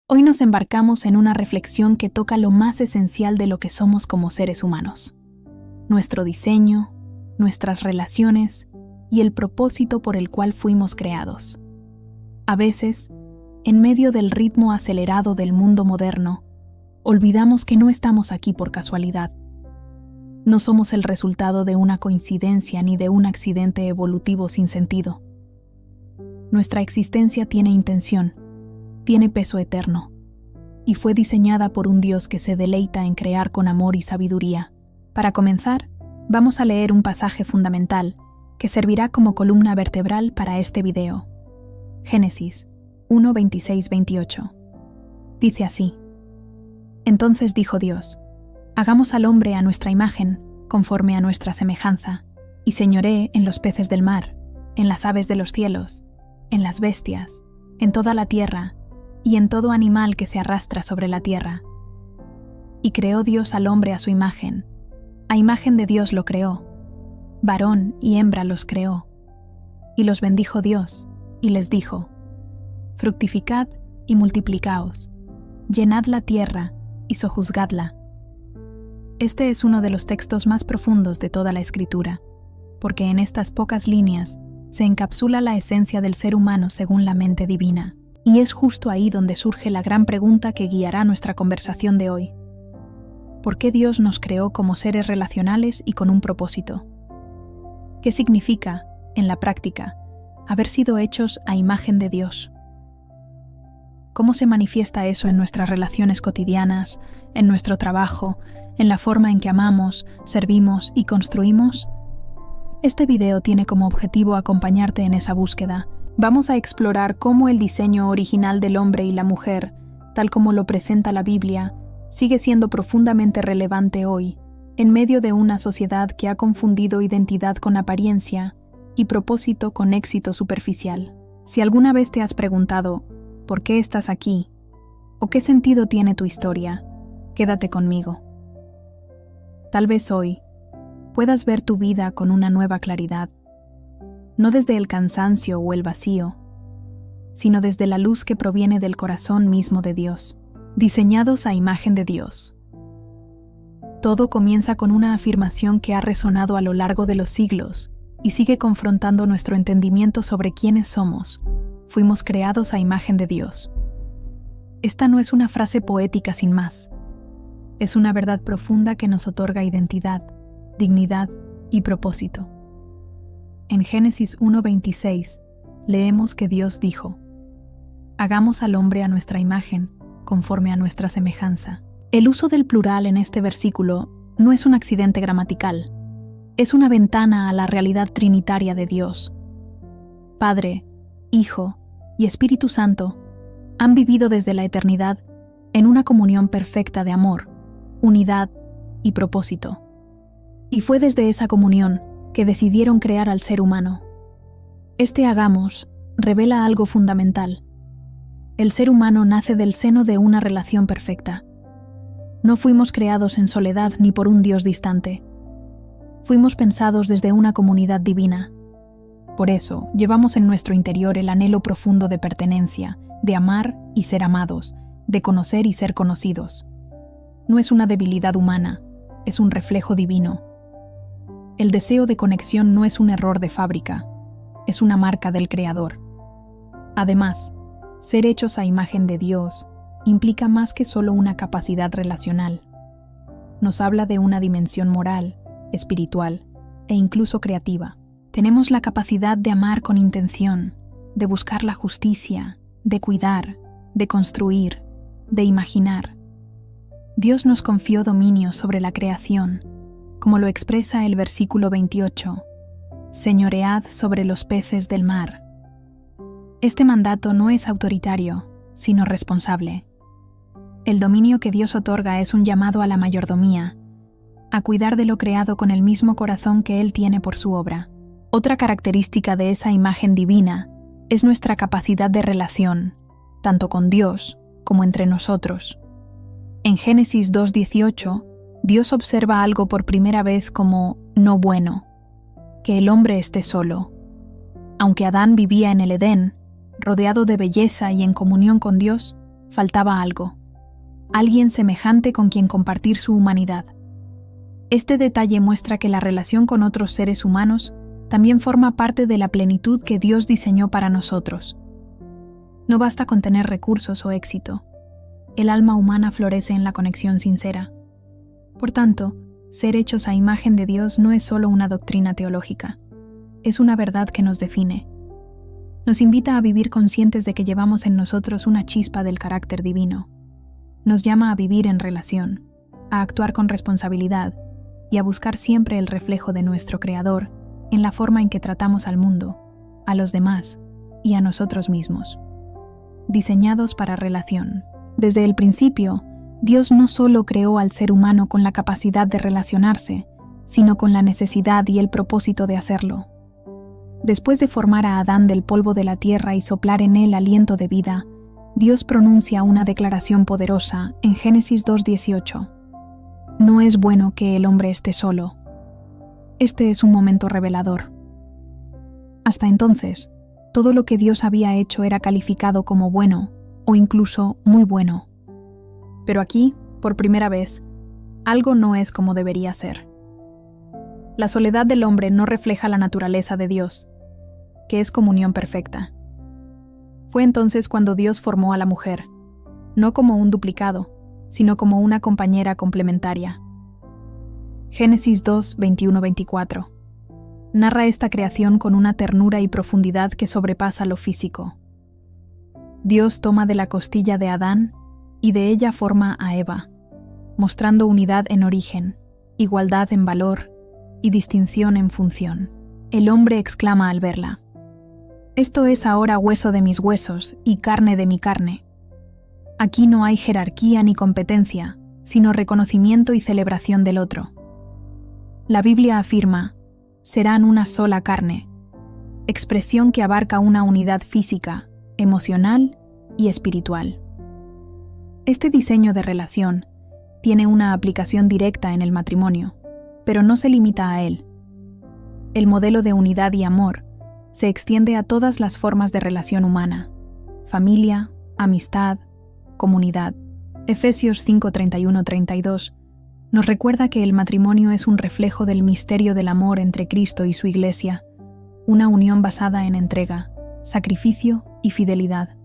Hoy nos embarcamos en una reflexión que toca lo más esencial de lo que somos como seres humanos: nuestro diseño, nuestras relaciones y el propósito por el cual fuimos creados. A veces, en medio del ritmo acelerado del mundo moderno, olvidamos que no estamos aquí por casualidad. No somos el resultado de una coincidencia ni de un accidente evolutivo sin sentido. Nuestra existencia tiene intención, tiene peso eterno, y fue diseñada por un Dios que se deleita en crear con amor y sabiduría. Para comenzar, vamos a leer un pasaje fundamental que servirá como columna vertebral para este video. Génesis 1, 26-28. Dice así: Entonces dijo Dios: Hagamos al hombre a nuestra imagen, conforme a nuestra semejanza, y señoree en los peces del mar, en las aves de los cielos, en las bestias, en toda la tierra, y en todo animal que se arrastra sobre la tierra. Y creó Dios al hombre a su imagen. A imagen de Dios lo creó. Varón y hembra los creó. Y los bendijo Dios, y les dijo: Fructificad y multiplicaos, llenad la tierra y sojuzgadla. Este es uno de los textos más profundos de toda la Escritura, porque en estas pocas líneas se encapsula la esencia del ser humano según la mente divina. Y es justo ahí donde surge la gran pregunta que guiará nuestra conversación de hoy. ¿Por qué Dios nos creó como seres relacionales y con un propósito? ¿Qué significa, en la práctica, haber sido hechos a imagen de Dios? ¿Cómo se manifiesta eso en nuestras relaciones cotidianas, en nuestro trabajo, en la forma en que amamos, servimos y construimos? Este video tiene como objetivo acompañarte en esa búsqueda. Vamos a explorar cómo el diseño original del hombre y la mujer, tal como lo presenta la Biblia, sigue siendo profundamente relevante hoy, en medio de una sociedad que ha confundido identidad con apariencia y propósito con éxito superficial. Si alguna vez te has preguntado ¿por qué estás aquí? ¿O qué sentido tiene tu historia? Quédate conmigo. Tal vez hoy puedas ver tu vida con una nueva claridad, no desde el cansancio o el vacío, sino desde la luz que proviene del corazón mismo de Dios, diseñados a imagen de Dios. Todo comienza con una afirmación que ha resonado a lo largo de los siglos y sigue confrontando nuestro entendimiento sobre quiénes somos. Fuimos creados a imagen de Dios. Esta no es una frase poética sin más. Es una verdad profunda que nos otorga identidad, dignidad y propósito. En Génesis 1:26 leemos que Dios dijo: Hagamos al hombre a nuestra imagen, conforme a nuestra semejanza. El uso del plural en este versículo no es un accidente gramatical, es una ventana a la realidad trinitaria de Dios. Padre, Hijo y Espíritu Santo han vivido desde la eternidad en una comunión perfecta de amor, unidad y propósito. Y fue desde esa comunión que decidieron crear al ser humano. Este hagamos revela algo fundamental. El ser humano nace del seno de una relación perfecta. No fuimos creados en soledad ni por un Dios distante. Fuimos pensados desde una comunidad divina. Por eso, llevamos en nuestro interior el anhelo profundo de pertenencia, de amar y ser amados, de conocer y ser conocidos. No es una debilidad humana, es un reflejo divino. El deseo de conexión no es un error de fábrica, es una marca del Creador. Además, ser hechos a imagen de Dios implica más que solo una capacidad relacional. Nos habla de una dimensión moral, espiritual e incluso creativa. Tenemos la capacidad de amar con intención, de buscar la justicia, de cuidar, de construir, de imaginar. Dios nos confió dominio sobre la creación, como lo expresa el versículo 28, señoread sobre los peces del mar. Este mandato no es autoritario, sino responsable. El dominio que Dios otorga es un llamado a la mayordomía, a cuidar de lo creado con el mismo corazón que Él tiene por su obra. Otra característica de esa imagen divina es nuestra capacidad de relación, tanto con Dios como entre nosotros. En Génesis 2:18, Dios observa algo por primera vez como no bueno, que el hombre esté solo. Aunque Adán vivía en el Edén, rodeado de belleza y en comunión con Dios, faltaba algo, alguien semejante con quien compartir su humanidad. Este detalle muestra que la relación con otros seres humanos también forma parte de la plenitud que Dios diseñó para nosotros. No basta con tener recursos o éxito. El alma humana florece en la conexión sincera. Por tanto, ser hechos a imagen de Dios no es solo una doctrina teológica, es una verdad que nos define. Nos invita a vivir conscientes de que llevamos en nosotros una chispa del carácter divino. Nos llama a vivir en relación, a actuar con responsabilidad y a buscar siempre el reflejo de nuestro Creador en la forma en que tratamos al mundo, a los demás y a nosotros mismos. Diseñados para relación. Desde el principio, Dios no solo creó al ser humano con la capacidad de relacionarse, sino con la necesidad y el propósito de hacerlo. Después de formar a Adán del polvo de la tierra y soplar en él aliento de vida, Dios pronuncia una declaración poderosa en Génesis 2:18. No es bueno que el hombre esté solo. Este es un momento revelador. Hasta entonces, todo lo que Dios había hecho era calificado como bueno, o incluso muy bueno. Pero aquí, por primera vez, algo no es como debería ser. La soledad del hombre no refleja la naturaleza de Dios, que es comunión perfecta. Fue entonces cuando Dios formó a la mujer, no como un duplicado, sino como una compañera complementaria. Génesis 2, 21-24. Narra esta creación con una ternura y profundidad que sobrepasa lo físico. Dios toma de la costilla de Adán y de ella forma a Eva, mostrando unidad en origen, igualdad en valor y distinción en función. El hombre exclama al verla: «Esto es ahora hueso de mis huesos y carne de mi carne». Aquí no hay jerarquía ni competencia, sino reconocimiento y celebración del otro. La Biblia afirma: «Serán una sola carne», expresión que abarca una unidad física, emocional y espiritual. Este diseño de relación tiene una aplicación directa en el matrimonio, pero no se limita a él. El modelo de unidad y amor se extiende a todas las formas de relación humana: familia, amistad, comunidad. Efesios 5:31-32 nos recuerda que el matrimonio es un reflejo del misterio del amor entre Cristo y su Iglesia, una unión basada en entrega, sacrificio y fidelidad.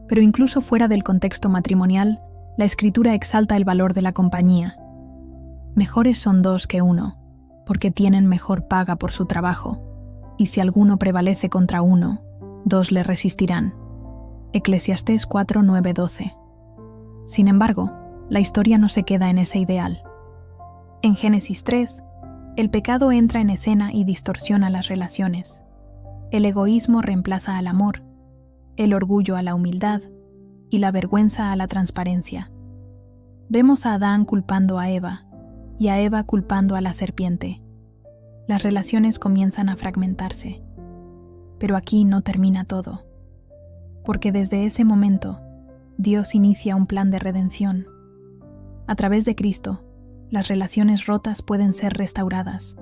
Pero incluso fuera del contexto matrimonial, la Escritura exalta el valor de la compañía. Mejores son dos que uno, porque tienen mejor paga por su trabajo, y si alguno prevalece contra uno, dos le resistirán. Eclesiastés 4:9-12. Sin embargo, la historia no se queda en ese ideal. En Génesis 3, el pecado entra en escena y distorsiona las relaciones. El egoísmo reemplaza al amor, el orgullo a la humildad y la vergüenza a la transparencia. Vemos a Adán culpando a Eva y a Eva culpando a la serpiente. Las relaciones comienzan a fragmentarse. Pero aquí no termina todo, porque desde ese momento Dios inicia un plan de redención. A través de Cristo, las relaciones rotas pueden ser restauradas.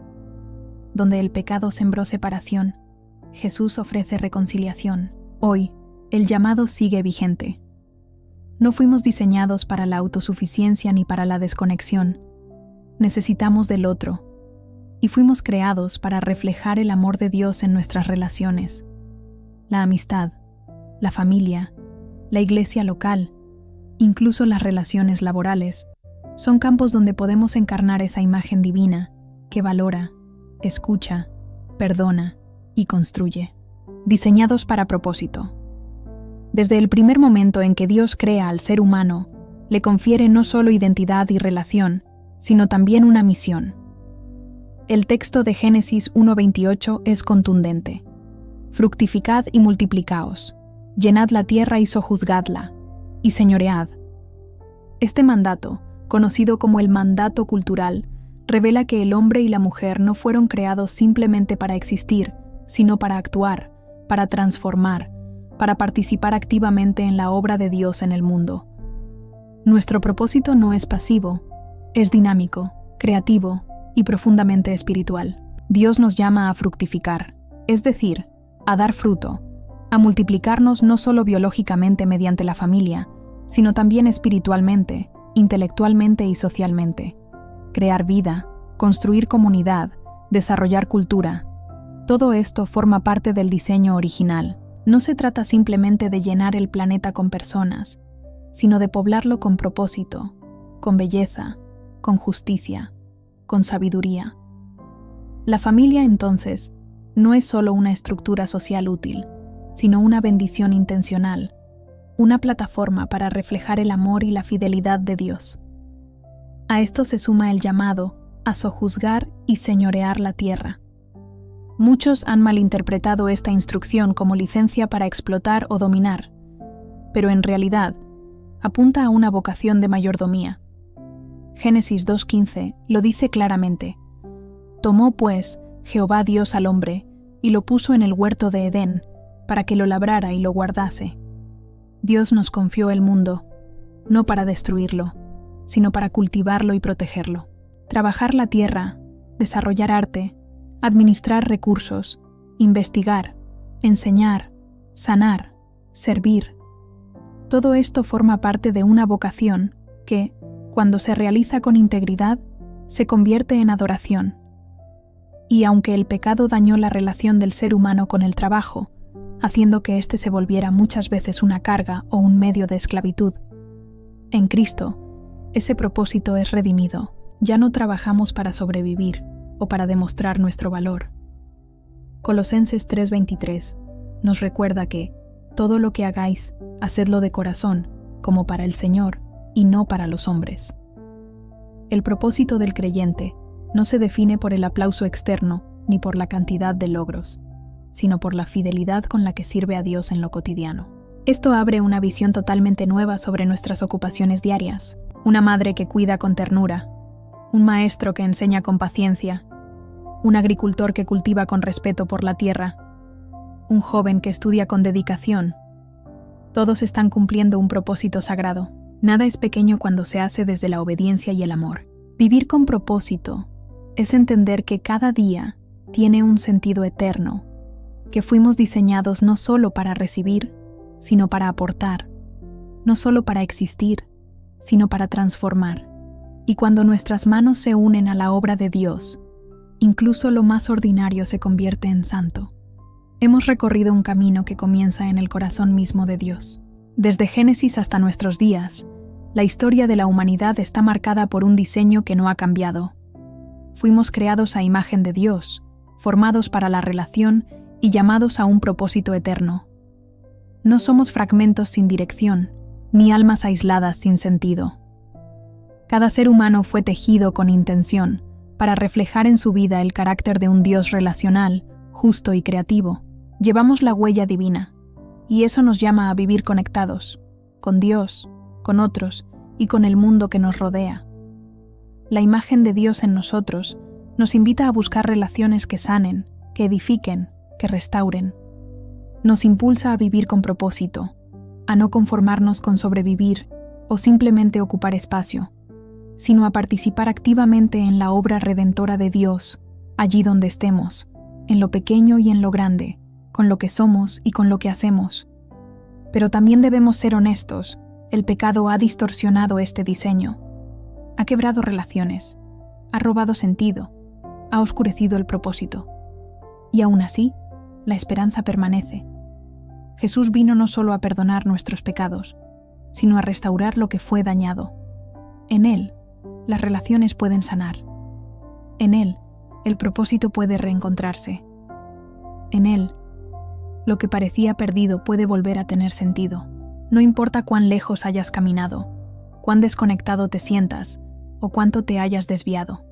Donde el pecado sembró separación, Jesús ofrece reconciliación. Hoy, el llamado sigue vigente. No fuimos diseñados para la autosuficiencia ni para la desconexión. Necesitamos del otro, y fuimos creados para reflejar el amor de Dios en nuestras relaciones. La amistad, la familia, la iglesia local, incluso las relaciones laborales, son campos donde podemos encarnar esa imagen divina que valora, escucha, perdona y construye. Diseñados para propósito. Desde el primer momento en que Dios crea al ser humano, le confiere no solo identidad y relación, sino también una misión. El texto de Génesis 1:28 es contundente. Fructificad y multiplicaos, llenad la tierra y sojuzgadla, y señoread. Este mandato, conocido como el mandato cultural, revela que el hombre y la mujer no fueron creados simplemente para existir, sino para actuar, para transformar, para participar activamente en la obra de Dios en el mundo. Nuestro propósito no es pasivo, es dinámico, creativo y profundamente espiritual. Dios nos llama a fructificar, es decir, a dar fruto, a multiplicarnos no solo biológicamente mediante la familia, sino también espiritualmente, intelectualmente y socialmente. Crear vida, construir comunidad, desarrollar cultura. Todo esto forma parte del diseño original. No se trata simplemente de llenar el planeta con personas, sino de poblarlo con propósito, con belleza, con justicia, con sabiduría. La familia, entonces, no es solo una estructura social útil, sino una bendición intencional, una plataforma para reflejar el amor y la fidelidad de Dios. A esto se suma el llamado a sojuzgar y señorear la tierra. Muchos han malinterpretado esta instrucción como licencia para explotar o dominar, pero en realidad apunta a una vocación de mayordomía. Génesis 2:15 lo dice claramente: «Tomó pues Jehová Dios al hombre y lo puso en el huerto de Edén para que lo labrara y lo guardase». Dios nos confió el mundo, no para destruirlo, sino para cultivarlo y protegerlo. Trabajar la tierra, desarrollar arte, administrar recursos, investigar, enseñar, sanar, servir. Todo esto forma parte de una vocación que, cuando se realiza con integridad, se convierte en adoración. Y aunque el pecado dañó la relación del ser humano con el trabajo, haciendo que éste se volviera muchas veces una carga o un medio de esclavitud, en Cristo, ese propósito es redimido. Ya no trabajamos para sobrevivir o para demostrar nuestro valor. Colosenses 3:23 nos recuerda que todo lo que hagáis, hacedlo de corazón, como para el Señor y no para los hombres. El propósito del creyente no se define por el aplauso externo ni por la cantidad de logros, sino por la fidelidad con la que sirve a Dios en lo cotidiano. Esto abre una visión totalmente nueva sobre nuestras ocupaciones diarias. Una madre que cuida con ternura, un maestro que enseña con paciencia, un agricultor que cultiva con respeto por la tierra, un joven que estudia con dedicación. Todos están cumpliendo un propósito sagrado. Nada es pequeño cuando se hace desde la obediencia y el amor. Vivir con propósito es entender que cada día tiene un sentido eterno, que fuimos diseñados no solo para recibir, sino para aportar, no solo para existir, sino para transformar. Y cuando nuestras manos se unen a la obra de Dios, incluso lo más ordinario se convierte en santo. Hemos recorrido un camino que comienza en el corazón mismo de Dios. Desde Génesis hasta nuestros días, la historia de la humanidad está marcada por un diseño que no ha cambiado. Fuimos creados a imagen de Dios, formados para la relación y llamados a un propósito eterno. No somos fragmentos sin dirección, ni almas aisladas sin sentido. Cada ser humano fue tejido con intención para reflejar en su vida el carácter de un Dios relacional, justo y creativo. Llevamos la huella divina, y eso nos llama a vivir conectados, con Dios, con otros y con el mundo que nos rodea. La imagen de Dios en nosotros nos invita a buscar relaciones que sanen, que edifiquen, que restauren. Nos impulsa a vivir con propósito, a no conformarnos con sobrevivir o simplemente ocupar espacio, sino a participar activamente en la obra redentora de Dios, allí donde estemos, en lo pequeño y en lo grande, con lo que somos y con lo que hacemos. Pero también debemos ser honestos, el pecado ha distorsionado este diseño, ha quebrado relaciones, ha robado sentido, ha oscurecido el propósito. Y aún así, la esperanza permanece. Jesús vino no solo a perdonar nuestros pecados, sino a restaurar lo que fue dañado. En Él, las relaciones pueden sanar. En Él, el propósito puede reencontrarse. En Él, lo que parecía perdido puede volver a tener sentido. No importa cuán lejos hayas caminado, cuán desconectado te sientas o cuánto te hayas desviado.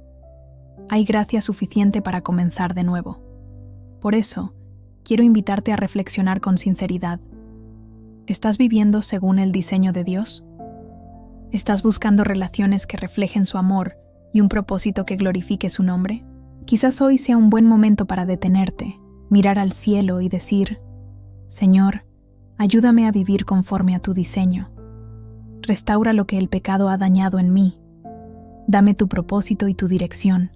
Hay gracia suficiente para comenzar de nuevo. Por eso, quiero invitarte a reflexionar con sinceridad. ¿Estás viviendo según el diseño de Dios? ¿Estás buscando relaciones que reflejen su amor y un propósito que glorifique su nombre? Quizás hoy sea un buen momento para detenerte, mirar al cielo y decir: Señor, ayúdame a vivir conforme a tu diseño. Restaura lo que el pecado ha dañado en mí. Dame tu propósito y tu dirección.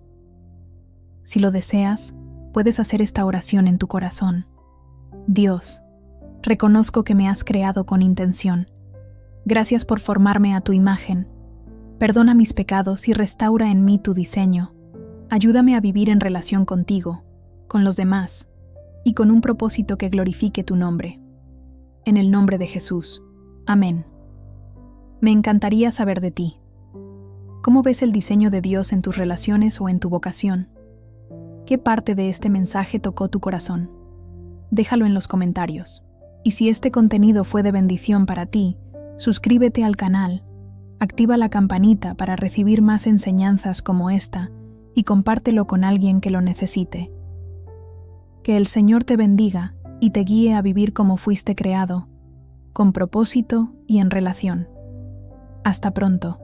Si lo deseas, puedes hacer esta oración en tu corazón. Dios, reconozco que me has creado con intención. Gracias por formarme a tu imagen. Perdona mis pecados y restaura en mí tu diseño. Ayúdame a vivir en relación contigo, con los demás, y con un propósito que glorifique tu nombre. En el nombre de Jesús. Amén. Me encantaría saber de ti. ¿Cómo ves el diseño de Dios en tus relaciones o en tu vocación? ¿Qué parte de este mensaje tocó tu corazón? Déjalo en los comentarios. Y si este contenido fue de bendición para ti, suscríbete al canal, activa la campanita para recibir más enseñanzas como esta y compártelo con alguien que lo necesite. Que el Señor te bendiga y te guíe a vivir como fuiste creado, con propósito y en relación. Hasta pronto.